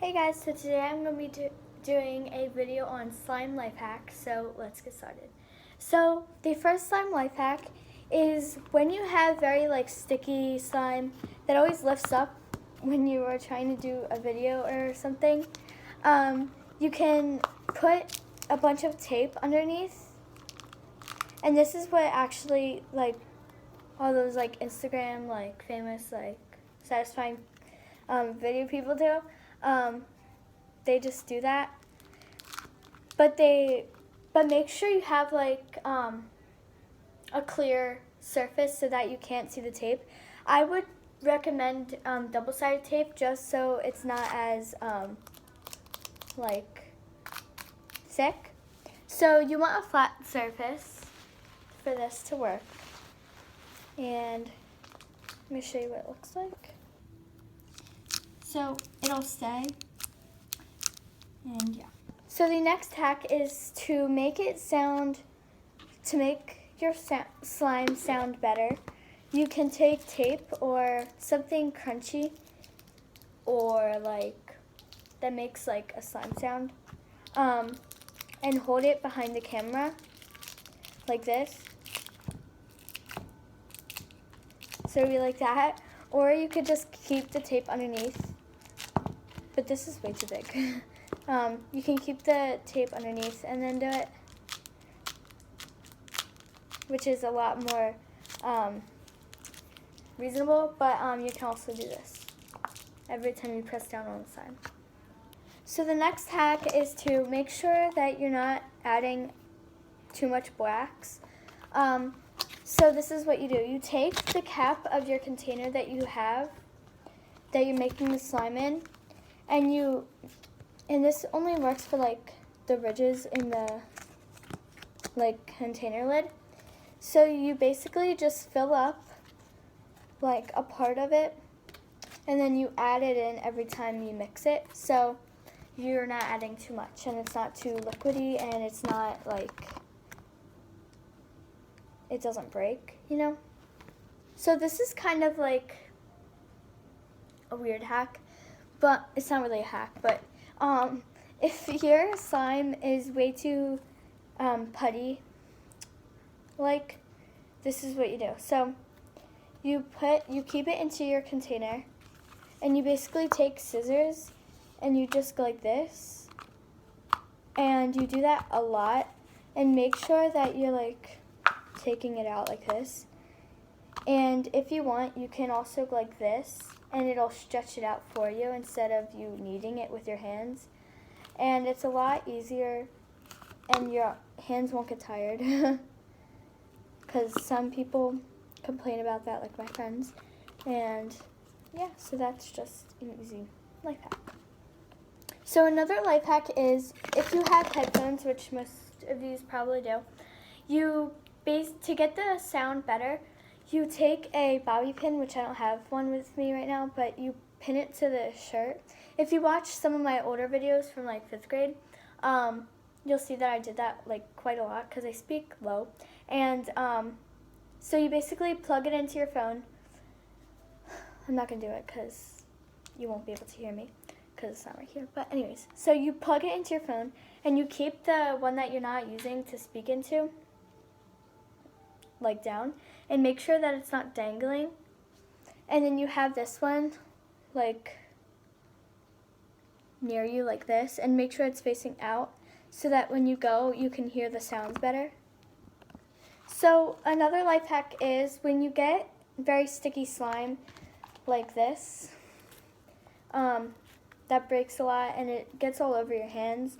Hey guys, so today I'm going to be doing a video on slime life hack, so let's get started. So the first slime life hack is when you have very sticky slime that always lifts up when you are trying to do a video or something, you can put a bunch of tape underneath, and this is what actually all those Instagram famous satisfying video people do. They just do that, but make sure you have a clear surface so that you can't see the tape. I would recommend double-sided tape just so it's not as thick. So you want a flat surface for this to work, and let me show you what it looks like. So it'll stay, and yeah. So the next hack is to make your slime sound better. You can take tape or something crunchy or that makes a slime sound, and hold it behind the camera like this. So it'll be like that, or you could just keep the tape underneath. But this is way too big. You can keep the tape underneath and then do it, which is a lot more reasonable, but you can also do this every time you press down on the side. So the next hack is to make sure that you're not adding too much wax. So this is what you do. You take the cap of your container that you're making the slime in, and this only works for the ridges in the container lid. So you basically just fill up a part of it, and then you add it in every time you mix it. So you're not adding too much, and it's not too liquidy, and it's not it doesn't break, you know? So this is kind of a weird hack, but it's not really a hack. But if your slime is way too putty, this is what you do. So you keep it into your container, and you basically take scissors and you just go like this, and you do that a lot, and make sure that you're taking it out like this. And if you want, you can also go like this, and it'll stretch it out for you instead of you kneading it with your hands. And it's a lot easier, and your hands won't get tired. Because some people complain about that, like my friends. And yeah, so that's just an easy life hack. So another life hack is, if you have headphones, which most of you probably do, to get the sound better, you take a bobby pin, which I don't have one with me right now, but you pin it to the shirt. If you watch some of my older videos from 5th grade, you'll see that I did that quite a lot because I speak low. And so you basically plug it into your phone. I'm not going to do it because you won't be able to hear me because it's not right here. But anyways, so you plug it into your phone, and you keep the one that you're not using to speak into down, and make sure that it's not dangling. And then you have this one near you like this, and make sure it's facing out so that when you go, you can hear the sounds better. So another life hack is, when you get very sticky slime like this, that breaks a lot and it gets all over your hands.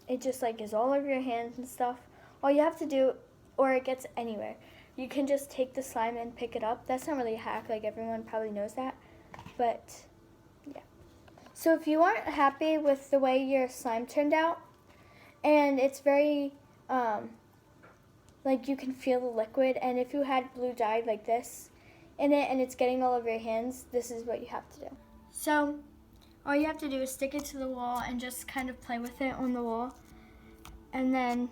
It just is all over your hands and stuff. All you have to do, or it gets anywhere, you can just take the slime and pick it up. That's not really a hack, everyone probably knows that, but yeah. So if you aren't happy with the way your slime turned out, and it's very, you can feel the liquid, and if you had blue dye like this in it and it's getting all over your hands, this is what you have to do. So all you have to do is stick it to the wall and just kind of play with it on the wall, and then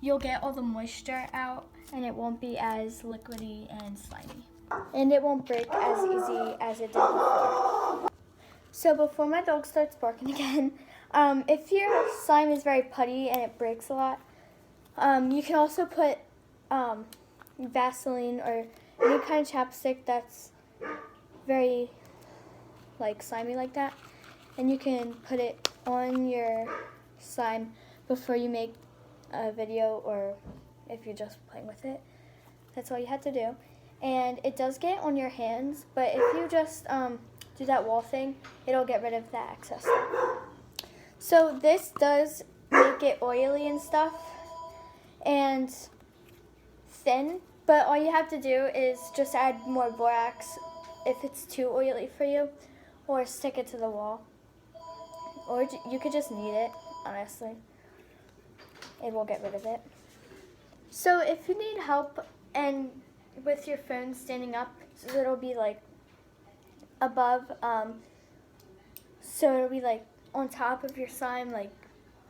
you'll get all the moisture out, and it won't be as liquidy and slimy. And it won't break as easy as it did before. So before my dog starts barking again, if your slime is very putty and it breaks a lot, you can also put Vaseline or any kind of chapstick that's very like slimy like that, and you can put it on your slime before you make a video, or if you're just playing with it. That's all you have to do. And it does get on your hands, but if you just do that wall thing, it'll get rid of that excess stuff. So this does make it oily and stuff and thin, but all you have to do is just add more borax if it's too oily for you, or stick it to the wall, or you could just knead it. Honestly, it will get rid of it. So if you need help and with your phone standing up, so it'll be like above, so it'll be like on top of your slime, like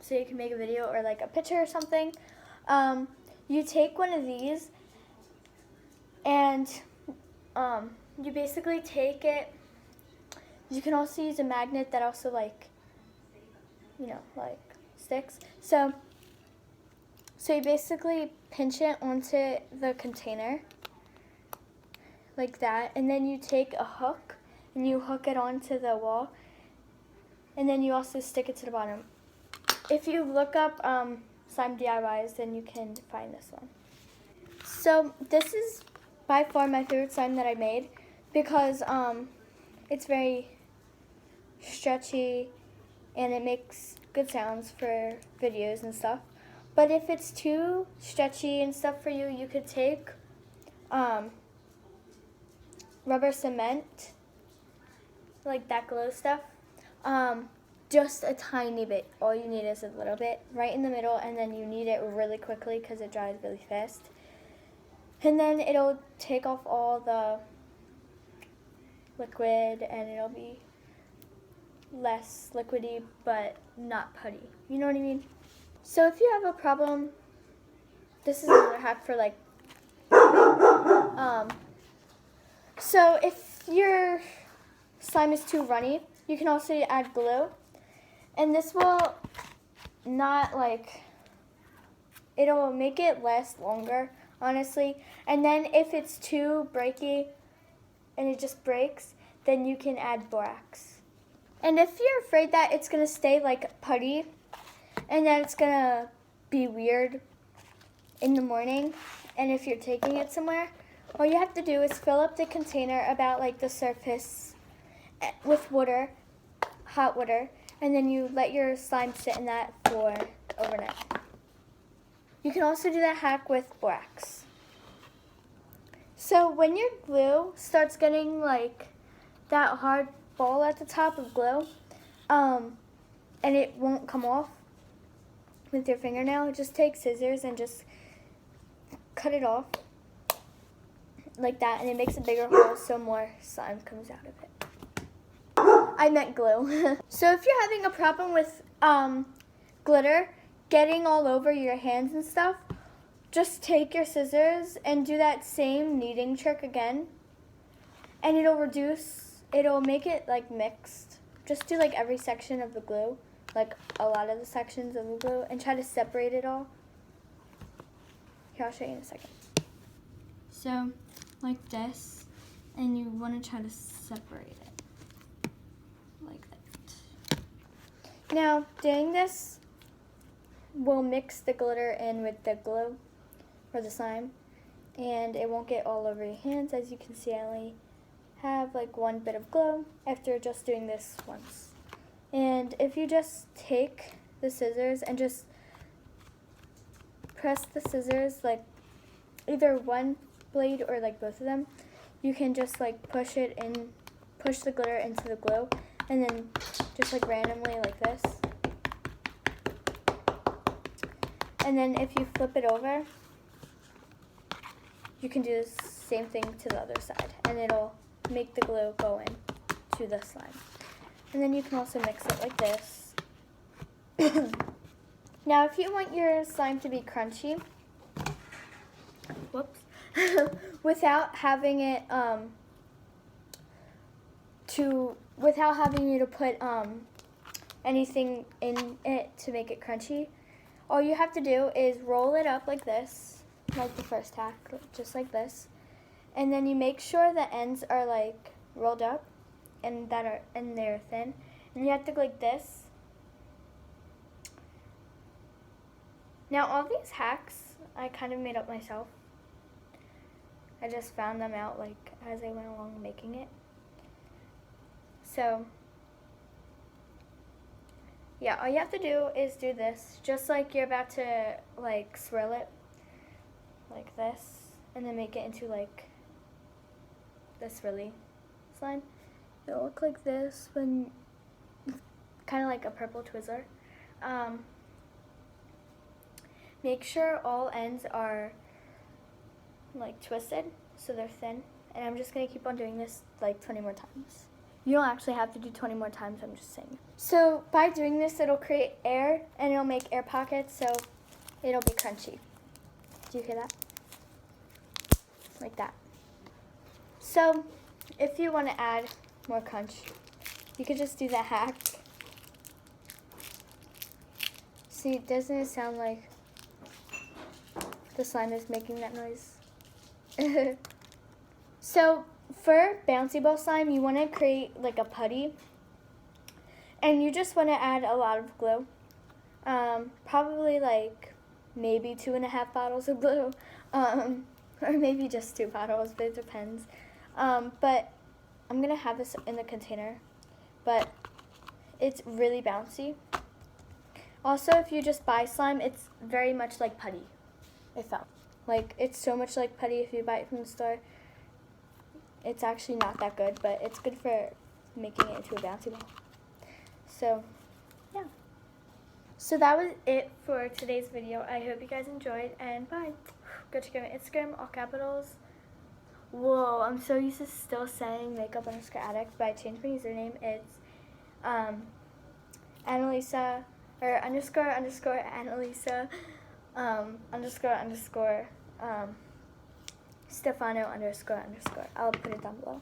so you can make a video or like a picture or something. You take one of these and you basically take it. You can also use a magnet that also like, you know, like sticks. So you basically pinch it onto the container like that, and then you take a hook and you hook it onto the wall, and then you also stick it to the bottom. If you look up slime DIYs, then you can find this one. So this is by far my favorite slime that I made because it's very stretchy and it makes good sounds for videos and stuff. But if it's too stretchy and stuff for you, you could take rubber cement, like that glow stuff, just a tiny bit. All you need is a little bit right in the middle, and then you knead it really quickly because it dries really fast. And then it'll take off all the liquid and it'll be less liquidy but not putty. You know what I mean? So if you have a problem, this is another hack for like, so if your slime is too runny, you can also add glue. And this will not like, it'll make it last longer, honestly. And then if it's too breaky and it just breaks, then you can add borax. And if you're afraid that it's gonna stay like putty and that it's gonna be weird in the morning, and if you're taking it somewhere, all you have to do is fill up the container about like the surface with water, hot water, and then you let your slime sit in that for overnight. You can also do that hack with borax. So when your glue starts getting like that hard ball at the top of glue, and it won't come off with your fingernail, just take scissors and just cut it off like that, and it makes a bigger hole so more slime comes out of it. I meant glue. So if you're having a problem with glitter getting all over your hands and stuff, just take your scissors and do that same kneading trick again, and it'll make it like mixed. Just do like every section of the glue, like a lot of the sections of the glue, and try to separate it all. Here, I'll show you in a second. So, like this, and you want to try to separate it, like that. Now, doing this will mix the glitter in with the glue, or the slime, and it won't get all over your hands. As you can see, I only have like one bit of glue after just doing this once. And if you just take the scissors and just press the scissors, like either one blade or like both of them, you can just like push the glitter into the glue, and then just like randomly like this. And then if you flip it over, you can do the same thing to the other side, and it'll make the glue go in to the slime. And then you can also mix it like this. Now, if you want your slime to be crunchy, without having it too without having you to put anything in it to make it crunchy, all you have to do is roll it up like this, like the first hack, just like this. And then you make sure the ends are like rolled up and they're thin. And you have to go like this. Now all these hacks I kind of made up myself. I just found them out like as I went along making it. So yeah, all you have to do is do this, just like you're about to like swirl it like this, and then make it into like this swirly slime. It'll look like this when kind of like a purple Twizzler. Make sure all ends are like twisted so they're thin, and I'm just gonna keep on doing this like 20 more times. You don't actually have to do 20 more times, I'm just saying. So by doing this, it'll create air and it'll make air pockets, so it'll be crunchy. Do you hear that? Like that. So if you want to add more crunch, you could just do that hack. See, doesn't it sound like the slime is making that noise? So for bouncy ball slime, you want to create like a putty, and you just want to add a lot of glue. Probably like maybe 2.5 bottles of glue, or maybe just 2 bottles, but it depends. But I'm gonna have this in the container, but it's really bouncy. Also, if you just buy slime, it's very much like putty. It felt like it's so much like putty if you buy it from the store. It's actually not that good, but it's good for making it into a bouncy ball. So, yeah. So that was it for today's video. I hope you guys enjoyed, and bye. Go check out my Instagram, all capitals. Whoa, I'm so used to still saying makeup_addict, but I changed my username. It's Annalisa, or __Annalisa, __, Stefano ___. I'll put it down below.